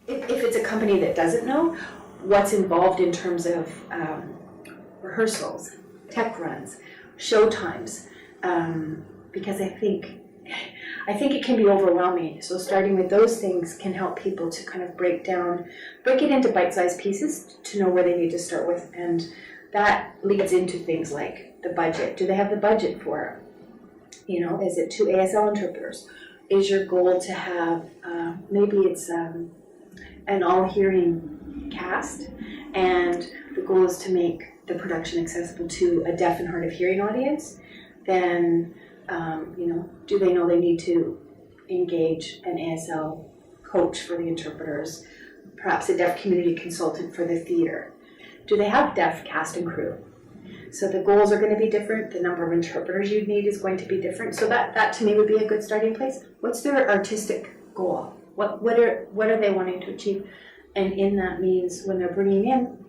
if it's a company that doesn't know, what's involved in terms of rehearsals, tech runs, show times, because I think it can be overwhelming. So starting with those things can help people to kind of break it into bite-sized pieces to know where they need to start with. And that leads into things like the budget. Do they have the budget for it? Is it 2 ASL interpreters? Is your goal to have, maybe it's an all-hearing cast, and the goal is to make the production accessible to a deaf and hard of hearing audience? Then do they know they need to engage an ASL coach for the interpreters, perhaps a deaf community consultant for the theater? Do they have deaf cast and crew? So the goals are going to be different. The number of interpreters you need is going to be different. So that to me would be a good starting place. What's their artistic goal? What are they wanting to achieve? And in that means when they're bringing in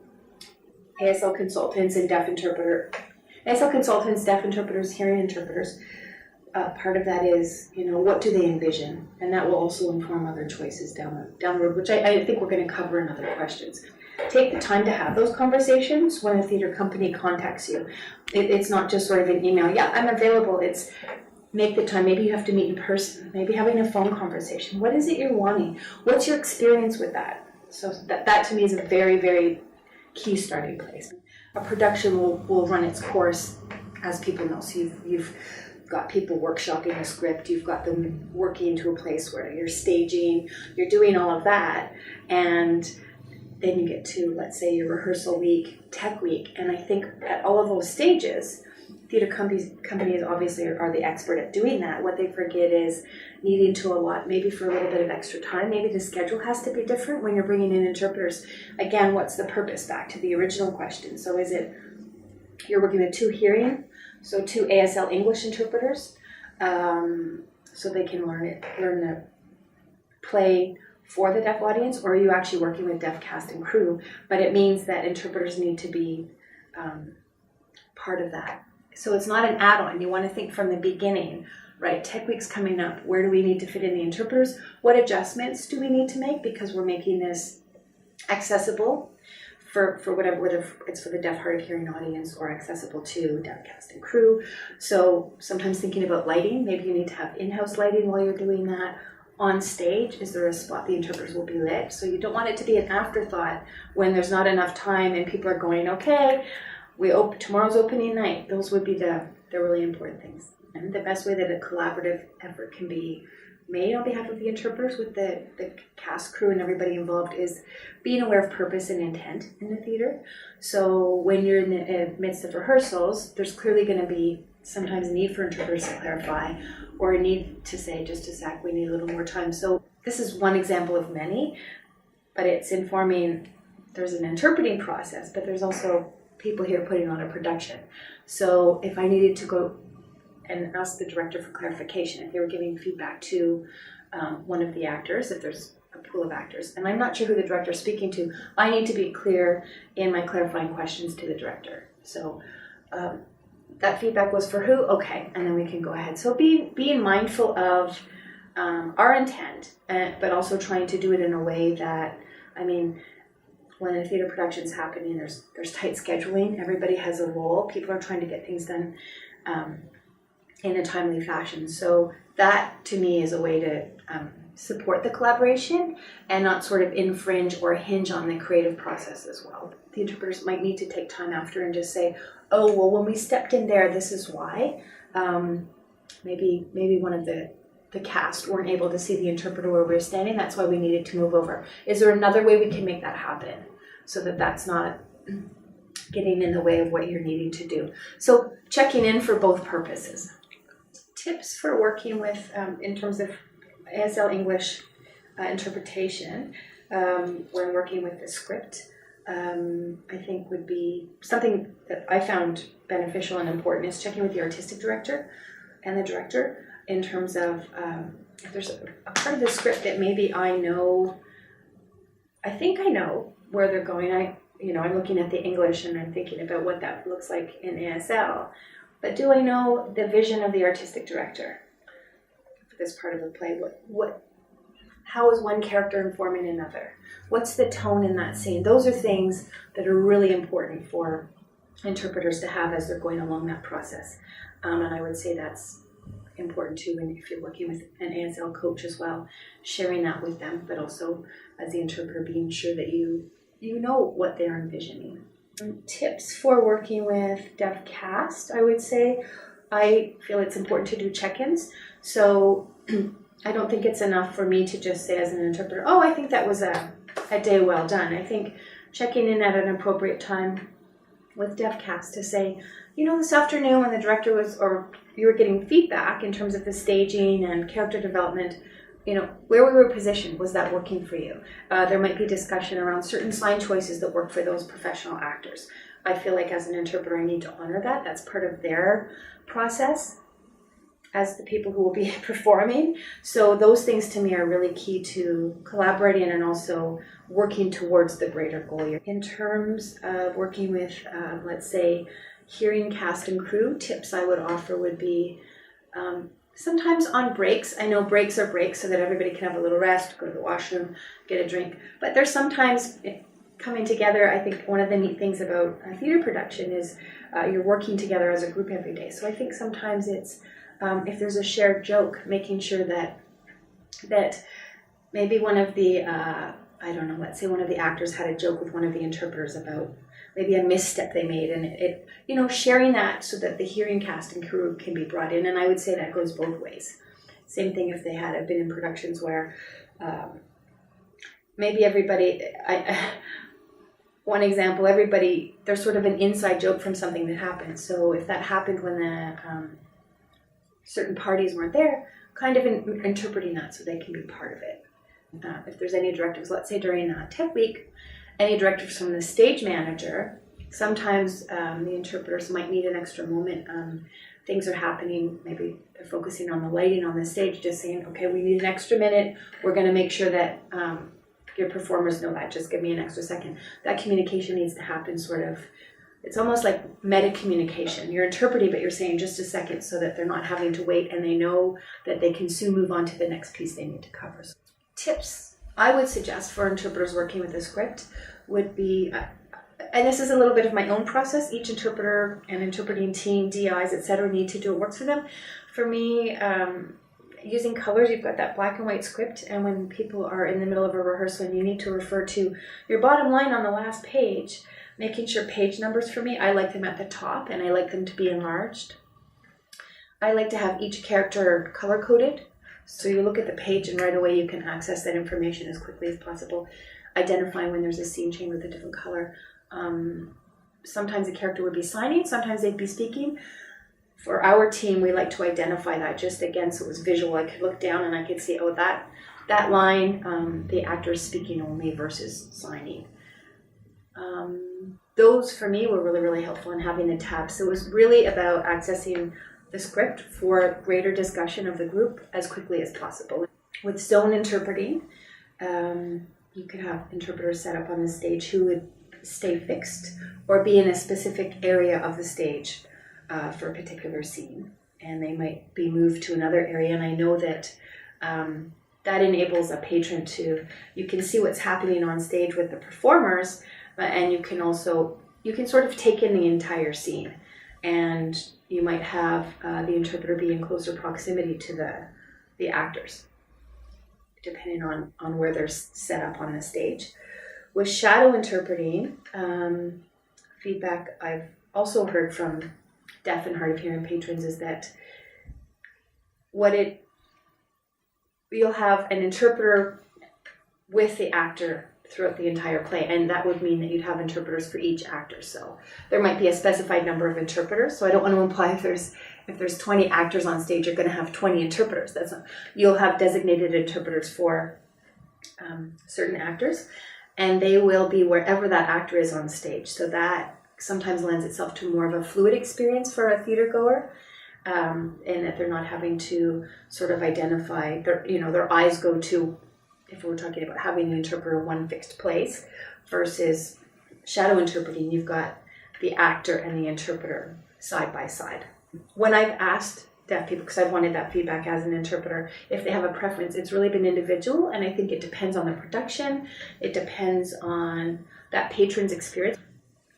ASL consultants and deaf consultants, deaf interpreters, hearing interpreters, part of that is, what do they envision? And that will also inform other choices down the road, which I think we're going to cover in other questions. Take the time to have those conversations when a theater company contacts you. It's not just sort of an email, yeah, I'm available. It's make the time. Maybe you have to meet in person, maybe having a phone conversation. What is it you're wanting? What's your experience with that? So that to me is a very, very key starting place. A production will run its course, as people know. So you've got people workshopping a script, you've got them working to a place where you're staging, you're doing all of that, and then you get to, let's say, your rehearsal week, tech week, and I think at all of those stages, theater companies obviously are the expert at doing that. What they forget is needing to allot maybe for a little bit of extra time. Maybe the schedule has to be different when you're bringing in interpreters. Again, what's the purpose? Back to the original question. So is it you're working with 2 hearing, so 2 ASL English interpreters, so they can learn the play for the deaf audience, or are you actually working with deaf cast and crew? But it means that interpreters need to be part of that. So it's not an add-on. You want to think from the beginning, right? Tech Week's coming up. Where do we need to fit in the interpreters? What adjustments do we need to make because we're making this accessible for whatever, whether it's for the deaf hard of hearing audience or accessible to deaf cast and crew. So sometimes thinking about lighting, maybe you need to have in-house lighting while you're doing that. On stage, is there a spot the interpreters will be lit? So you don't want it to be an afterthought when there's not enough time and people are going, okay, tomorrow's opening night. Those would be the really important things. And the best way that a collaborative effort can be made on behalf of the interpreters with the cast, crew, and everybody involved is being aware of purpose and intent in the theater. So when you're in the midst of rehearsals, there's clearly going to be sometimes a need for interpreters to clarify, or a need to say, just a sec, we need a little more time. So this is one example of many, but it's informing, there's an interpreting process, but there's also people here putting on a production. So if I needed to go and ask the director for clarification, if they were giving feedback to one of the actors, if there's a pool of actors, and I'm not sure who the director's speaking to, I need to be clear in my clarifying questions to the director. So that feedback was for who? Okay, and then we can go ahead. So being mindful of our intent, but also trying to do it in a way that, when a theater production is happening, there's tight scheduling. Everybody has a role. People are trying to get things done in a timely fashion. So that, to me, is a way to support the collaboration and not sort of infringe or hinge on the creative process as well. The interpreters might need to take time after and just say, oh, well, when we stepped in there, this is why. Maybe one of the cast weren't able to see the interpreter where we were standing. That's why we needed to move over. Is there another way we can make that happen so that that's not getting in the way of what you're needing to do? So checking in for both purposes. Tips for working with, in terms of ASL English interpretation, when working with the script, I think would be something that I found beneficial and important is checking with the artistic director and the director in terms of if there's a part of the script that maybe I think I know where they're going. I'm looking at the English and I'm thinking about what that looks like in ASL. But do I know the vision of the artistic director for this part of the play? How is one character informing another? What's the tone in that scene? Those are things that are really important for interpreters to have as they're going along that process. And I would say that's important too, and if you're working with an ASL coach as well, sharing that with them, but also as the interpreter being sure that you know what they're envisioning. Tips for working with deaf cast, I would say, I feel it's important to do check-ins. So I don't think it's enough for me to just say as an interpreter, oh, I think that was a day well done. I think checking in at an appropriate time with deaf cast to say, this afternoon when the director was, or you were getting feedback in terms of the staging and character development, where we were positioned, was that working for you? There might be discussion around certain sign choices that work for those professional actors. I feel like as an interpreter, I need to honor that. That's part of their process as the people who will be performing. So those things to me are really key to collaborating and also working towards the greater goal. In terms of working with, let's say, hearing cast and crew, tips I would offer would be sometimes on breaks. I know breaks are breaks so that everybody can have a little rest, go to the washroom, get a drink. But there's sometimes coming together. I think one of the neat things about a theater production is you're working together as a group every day. So I think sometimes it's, if there's a shared joke, making sure that maybe one of the, let's say one of the actors had a joke with one of the interpreters about maybe a misstep they made, and it sharing that so that the hearing cast and crew can be brought in. And I would say that goes both ways. Same thing if they had been in productions where maybe everybody, one example, there's sort of an inside joke from something that happened. So if that happened when the certain parties weren't there, kind of interpreting that so they can be part of it. If there's any directives, let's say during tech week, any directives from the stage manager, sometimes the interpreters might need an extra moment. Things are happening, maybe they're focusing on the lighting on the stage, just saying, okay, we need an extra minute. We're going to make sure that your performers know that. Just give me an extra second. That communication needs to happen sort of, it's almost like meta communication. You're interpreting, but you're saying just a second so that they're not having to wait and they know that they can soon move on to the next piece they need to cover. So, tips I would suggest for interpreters working with a script would be, and this is a little bit of my own process, each interpreter and interpreting team, DIs, etc. need to do what works for them. For me, using colors, you've got that black and white script, and when people are in the middle of a rehearsal and you need to refer to your bottom line on the last page, making sure page numbers for me, I like them at the top and I like them to be enlarged. I like to have each character color-coded. So you look at the page and right away you can access that information as quickly as possible, identifying when there's a scene change with a different color. Sometimes a character would be signing, sometimes they'd be speaking. For our team, we like to identify that just again so it was visual. I could look down and I could see, oh, that line, the actor is speaking only versus signing. Those for me were really, really helpful in having the tabs. So it was really about accessing the script for greater discussion of the group as quickly as possible. With zone interpreting, you could have interpreters set up on the stage who would stay fixed or be in a specific area of the stage for a particular scene, and they might be moved to another area. And I know that that enables a patron you can see what's happening on stage with the performers, and you can sort of take in the entire scene. And you might have the interpreter be in closer proximity to the actors, depending on where they're set up on the stage. With shadow interpreting, feedback I've also heard from deaf and hard of hearing patrons is that you'll have an interpreter with the actor throughout the entire play, and that would mean that you'd have interpreters for each actor. So there might be a specified number of interpreters. So I don't want to imply if there's 20 actors on stage, you're going to have 20 interpreters. You'll have designated interpreters for certain actors, and they will be wherever that actor is on stage. So that sometimes lends itself to more of a fluid experience for a theater goer, and that they're not having to sort of identify their eyes go to, if we're talking about having the interpreter in one fixed place, versus shadow interpreting, you've got the actor and the interpreter side by side. When I've asked deaf people, because I've wanted that feedback as an interpreter. If they have a preference, it's really been individual, and I think it depends on the production. It depends on that patron's experience.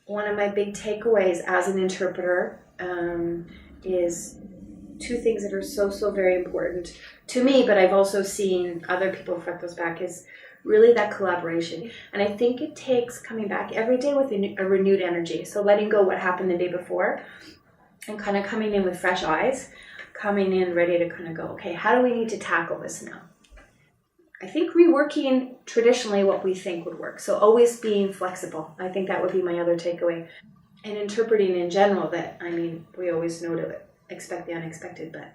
One of my big takeaways as an interpreter is two things that are so very important to me, but I've also seen other people reflect those back, is really that collaboration. And I think it takes coming back every day with a renewed energy. So letting go what happened the day before and kind of coming in with fresh eyes, coming in ready to kind of go, okay, how do we need to tackle this now? I think reworking traditionally what we think would work. So always being flexible. I think that would be my other takeaway. And interpreting in general, that, I mean, we always know to expect the unexpected, but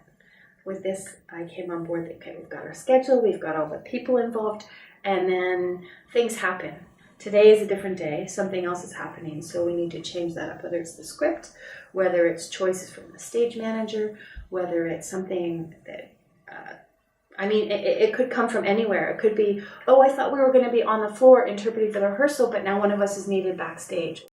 with this, I came on board that, okay, we've got our schedule, we've got all the people involved, and then things happen. Today is a different day, something else is happening, so we need to change that up, whether it's the script, whether it's choices from the stage manager, whether it's something that, it could come from anywhere. It could be, oh, I thought we were going to be on the floor interpreting for the rehearsal, but now one of us is needed backstage.